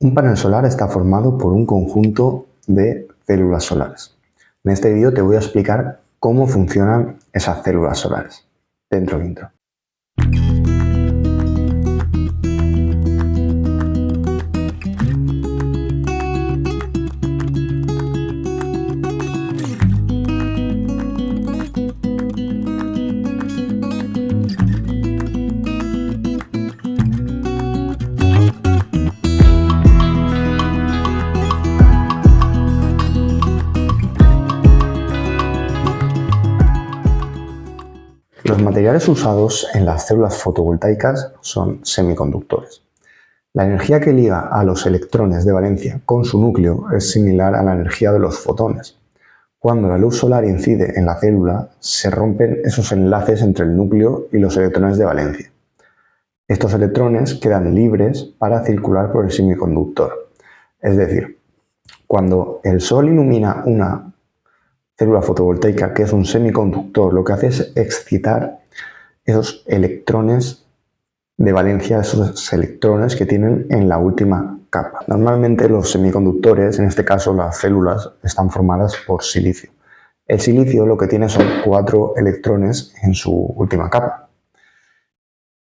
Un panel solar está formado por un conjunto de células solares. En este vídeo te voy a explicar cómo funcionan esas células solares. Dentro intro. Los materiales usados en las células fotovoltaicas son semiconductores. La energía que liga a los electrones de valencia con su núcleo es similar a la energía de los fotones. Cuando la luz solar incide en la célula, se rompen esos enlaces entre el núcleo y los electrones de valencia. Estos electrones quedan libres para circular por el semiconductor. Es decir, cuando el sol ilumina una célula fotovoltaica, que es un semiconductor, lo que hace es excitar esos electrones de valencia, esos electrones que tienen en la última capa. Normalmente los semiconductores, en este caso las células, están formadas por silicio. El silicio lo que tiene son 4 electrones en su última capa.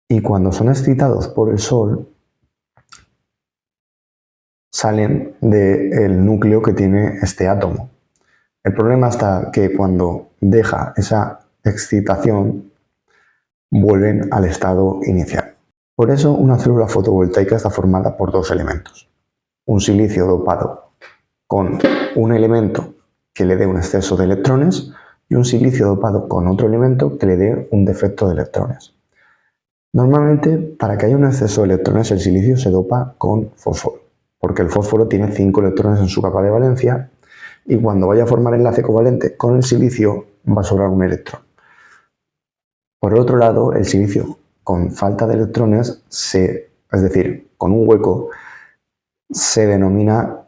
Y cuando son excitados por el sol, salen del núcleo que tiene este átomo. El problema está que cuando deja esa excitación, vuelven al estado inicial. Por eso una célula fotovoltaica está formada por 2 elementos. Un silicio dopado con un elemento que le dé un exceso de electrones y un silicio dopado con otro elemento que le dé un defecto de electrones. Normalmente, para que haya un exceso de electrones, el silicio se dopa con fósforo, porque el fósforo tiene 5 electrones en su capa de valencia y cuando vaya a formar enlace covalente con el silicio va a sobrar un electrón. Por otro lado, el silicio con falta de electrones, es decir, con un hueco, se denomina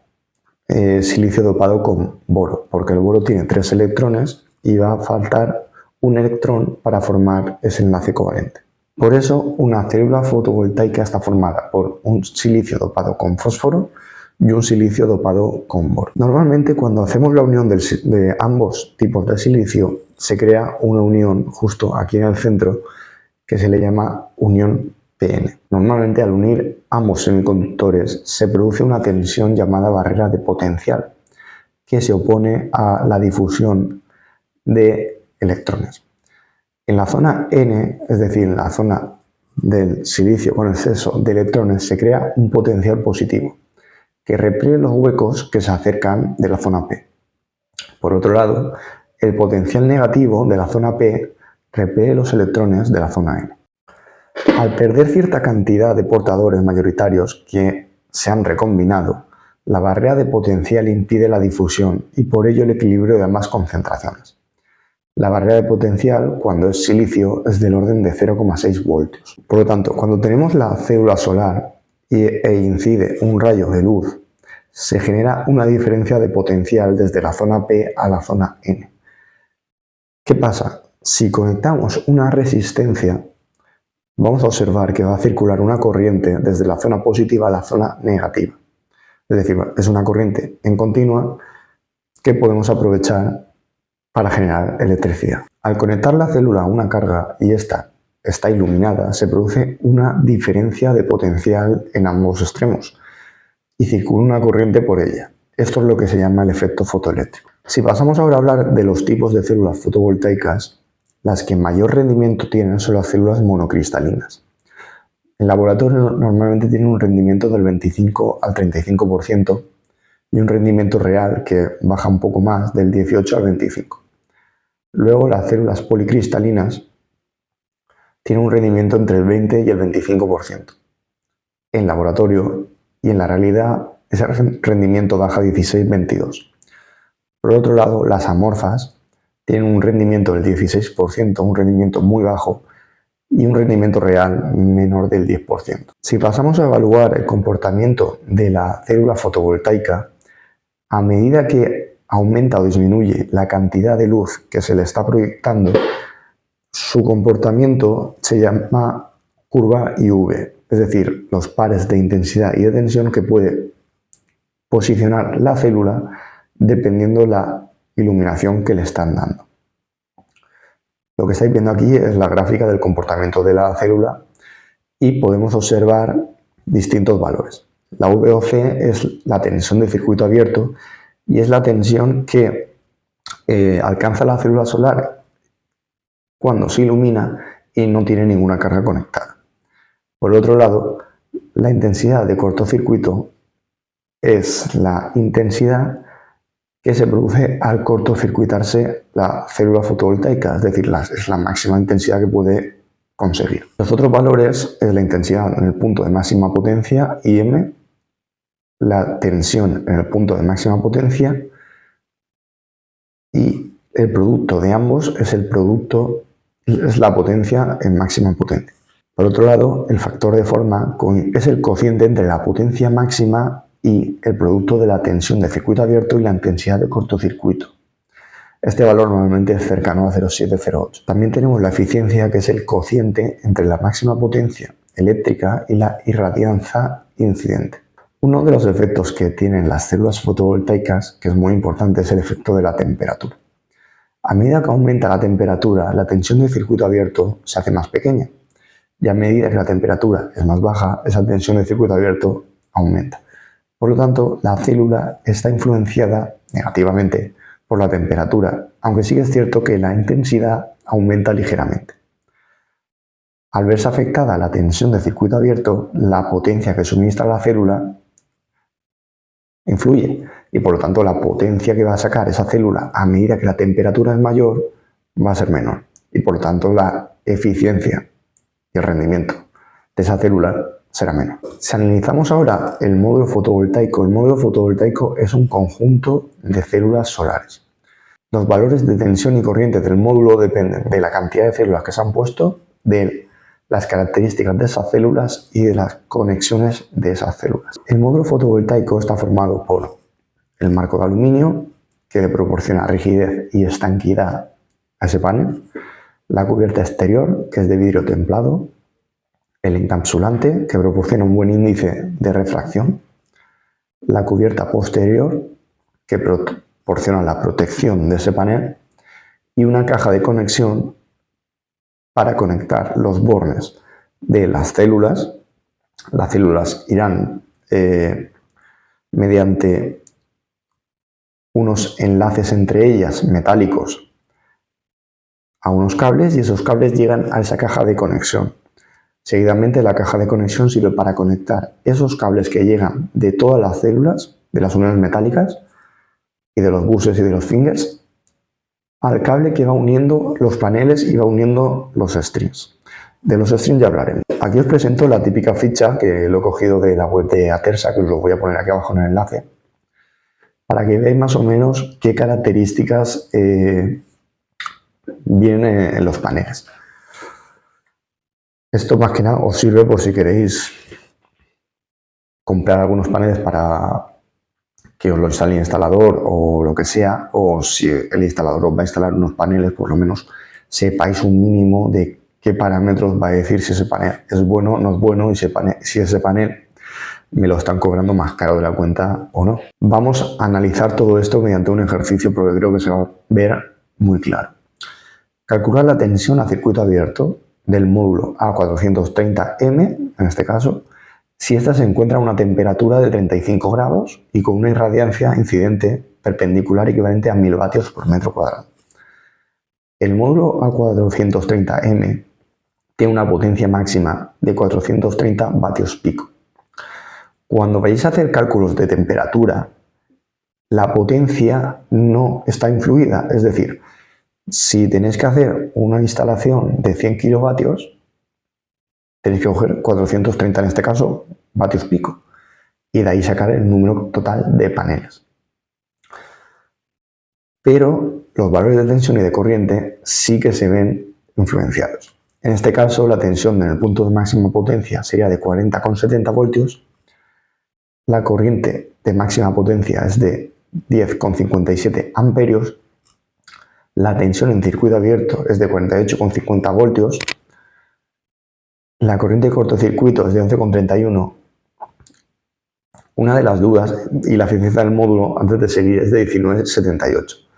silicio dopado con boro, porque el boro tiene 3 electrones y va a faltar un electrón para formar ese enlace covalente. Por eso, una célula fotovoltaica está formada por un silicio dopado con fósforo y un silicio dopado con boro. Normalmente, cuando hacemos la unión de ambos tipos de silicio, se crea una unión justo aquí en el centro que se le llama unión PN. Normalmente, al unir ambos semiconductores, se produce una tensión llamada barrera de potencial, que se opone a la difusión de electrones. En la zona N, es decir, en la zona del silicio con exceso de electrones, se crea un potencial positivo que repele los huecos que se acercan de la zona P. Por otro lado, el potencial negativo de la zona P repele los electrones de la zona N. Al perder cierta cantidad de portadores mayoritarios que se han recombinado, la barrera de potencial impide la difusión y por ello el equilibrio de ambas concentraciones. La barrera de potencial, cuando es silicio, es del orden de 0,6 voltios. Por lo tanto, cuando tenemos la célula solar e incide un rayo de luz, se genera una diferencia de potencial desde la zona P a la zona N. ¿Qué pasa? Si conectamos una resistencia, vamos a observar que va a circular una corriente desde la zona positiva a la zona negativa. Es decir, es una corriente en continua que podemos aprovechar para generar electricidad. Al conectar la célula a una carga y esta está iluminada, se produce una diferencia de potencial en ambos extremos y circula una corriente por ella. Esto es lo que se llama el efecto fotoeléctrico. Si pasamos ahora a hablar de los tipos de células fotovoltaicas, las que mayor rendimiento tienen son las células monocristalinas. En laboratorio normalmente tienen un rendimiento del 25 al 35% y un rendimiento real que baja un poco más, del 18 al 25%. Luego las células policristalinas tienen un rendimiento entre el 20 y el 25%. En laboratorio y en la realidad ese rendimiento baja a 16-22%. Por otro lado, las amorfas tienen un rendimiento del 16%, un rendimiento muy bajo, y un rendimiento real menor del 10%. Si pasamos a evaluar el comportamiento de la célula fotovoltaica, a medida que aumenta o disminuye la cantidad de luz que se le está proyectando, su comportamiento se llama curva IV, es decir, los pares de intensidad y de tensión que puede posicionar la célula dependiendo la iluminación que le están dando. Lo que estáis viendo aquí es la gráfica del comportamiento de la célula y podemos observar distintos valores. La VOC es la tensión de circuito abierto y es la tensión que alcanza la célula solar cuando se ilumina y no tiene ninguna carga conectada. Por otro lado, la intensidad de cortocircuito es la intensidad que se produce al cortocircuitarse la célula fotovoltaica, es decir, es la máxima intensidad que puede conseguir. Los otros valores es la intensidad en el punto de máxima potencia, IM, la tensión en el punto de máxima potencia y el producto de ambos es la potencia en máxima potencia. Por otro lado, el factor de forma es el cociente entre la potencia máxima y el producto de la tensión de circuito abierto y la intensidad de cortocircuito. Este valor normalmente es cercano a 0,708. También tenemos la eficiencia, que es el cociente entre la máxima potencia eléctrica y la irradianza incidente. Uno de los efectos que tienen las células fotovoltaicas, que es muy importante, es el efecto de la temperatura. A medida que aumenta la temperatura, la tensión del circuito abierto se hace más pequeña. Y a medida que la temperatura es más baja, esa tensión del circuito abierto aumenta. Por lo tanto, la célula está influenciada negativamente por la temperatura, aunque sí es cierto que la intensidad aumenta ligeramente. Al verse afectada la tensión del circuito abierto, la potencia que suministra la célula influye y por lo tanto la potencia que va a sacar esa célula a medida que la temperatura es mayor va a ser menor y por lo tanto la eficiencia y el rendimiento de esa célula será menor. Si analizamos ahora el módulo fotovoltaico es un conjunto de células solares. Los valores de tensión y corriente del módulo dependen de la cantidad de células que se han puesto, de las características de esas células y de las conexiones de esas células. El módulo fotovoltaico está formado por el marco de aluminio, que le proporciona rigidez y estanquidad a ese panel, la cubierta exterior, que es de vidrio templado, el encapsulante, que proporciona un buen índice de refracción, la cubierta posterior, que proporciona la protección de ese panel, y una caja de conexión para conectar los bornes de las células. Las células irán mediante unos enlaces entre ellas metálicos a unos cables y esos cables llegan a esa caja de conexión. Seguidamente la caja de conexión sirve para conectar esos cables que llegan de todas las células, de las uniones metálicas y de los buses y de los fingers, al cable que va uniendo los paneles y va uniendo los strings. De los strings ya hablaremos. Aquí os presento la típica ficha que lo he cogido de la web de Atersa, que os lo voy a poner aquí abajo en el enlace, para que veáis más o menos qué características vienen en los paneles. Esto más que nada os sirve por si queréis comprar algunos paneles para que os lo instale el instalador o lo que sea, o si el instalador os va a instalar unos paneles, por lo menos sepáis un mínimo de qué parámetros va a decir si ese panel es bueno o no es bueno y si ese panel me lo están cobrando más caro de la cuenta o no. Vamos a analizar todo esto mediante un ejercicio porque creo que se va a ver muy claro. Calcular la tensión a circuito abierto del módulo A430M, en este caso, si ésta se encuentra a una temperatura de 35 grados y con una irradiancia incidente perpendicular equivalente a 1000 vatios por metro cuadrado. El módulo A430M tiene una potencia máxima de 430 vatios pico. Cuando vayáis a hacer cálculos de temperatura, la potencia no está influida, es decir, si tenéis que hacer una instalación de 100 kilovatios, tenéis que coger 430 en este caso, vatios pico, y de ahí sacar el número total de paneles. Pero los valores de tensión y de corriente sí que se ven influenciados. En este caso, la tensión en el punto de máxima potencia sería de 40,70 voltios, la corriente de máxima potencia es de 10,57 amperios, la tensión en circuito abierto es de 48,50 voltios, la corriente de cortocircuito es de 11,31. Una de las dudas y la eficiencia del módulo antes de seguir es de 19,78.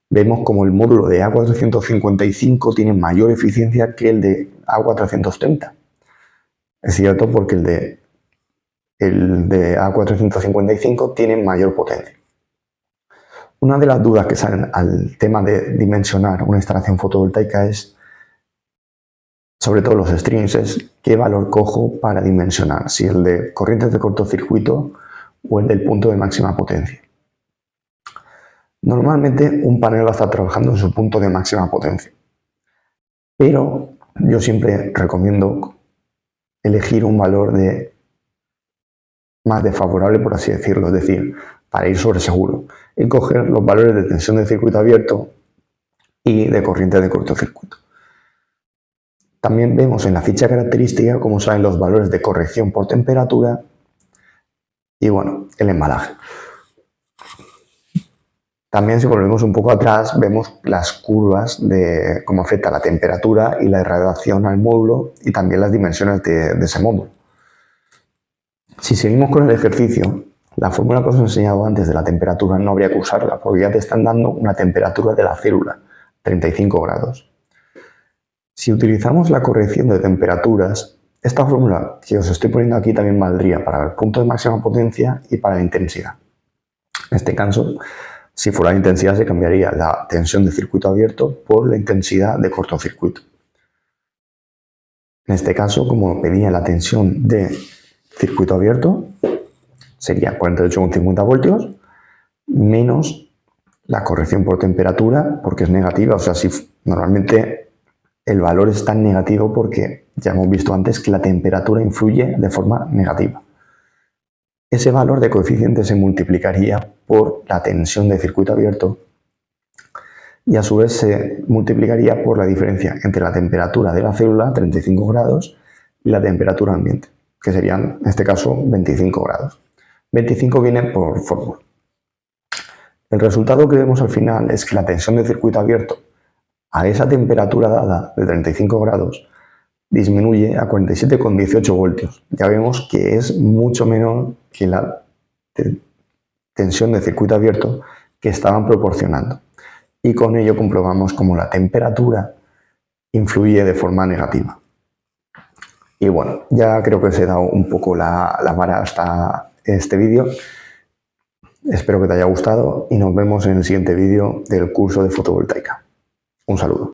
Vemos como el módulo de A455 tiene mayor eficiencia que el de A430. Es cierto porque el de A455 tiene mayor potencia. Una de las dudas que salen al tema de dimensionar una instalación fotovoltaica es, sobre todo los strings, es qué valor cojo para dimensionar, si el de corrientes de cortocircuito o el del punto de máxima potencia. Normalmente un panel va a estar trabajando en su punto de máxima potencia, pero yo siempre recomiendo elegir un valor más desfavorable, por así decirlo, es decir, para ir sobre seguro, y coger los valores de tensión de circuito abierto y de corriente de cortocircuito. También vemos en la ficha característica cómo salen los valores de corrección por temperatura y, bueno, el embalaje. También, si volvemos un poco atrás, vemos las curvas de cómo afecta la temperatura y la irradiación al módulo y también las dimensiones de ese módulo. Si seguimos con el ejercicio, la fórmula que os he enseñado antes de la temperatura no habría que usarla porque ya te están dando una temperatura de la célula, 35 grados. Si utilizamos la corrección de temperaturas, esta fórmula que os estoy poniendo aquí también valdría para el punto de máxima potencia y para la intensidad. En este caso, si fuera la intensidad, se cambiaría la tensión de circuito abierto por la intensidad de cortocircuito. En este caso, como pedía la tensión de circuito abierto, sería 48,50 voltios menos la corrección por temperatura, porque es negativa. O sea, si normalmente el valor es tan negativo porque ya hemos visto antes que la temperatura influye de forma negativa. Ese valor de coeficiente se multiplicaría por la tensión de circuito abierto y a su vez se multiplicaría por la diferencia entre la temperatura de la célula, 35 grados, y la temperatura ambiente, que serían, en este caso, 25 grados. 25 viene por fórmula. El resultado que vemos al final es que la tensión de circuito abierto a esa temperatura dada de 35 grados disminuye a 47,18 voltios. Ya vemos que es mucho menor que la tensión de circuito abierto que estaban proporcionando. Y con ello comprobamos cómo la temperatura influye de forma negativa. Y bueno, ya creo que os he dado un poco la vara hasta este vídeo. Espero que te haya gustado y nos vemos en el siguiente vídeo del curso de fotovoltaica. Un saludo.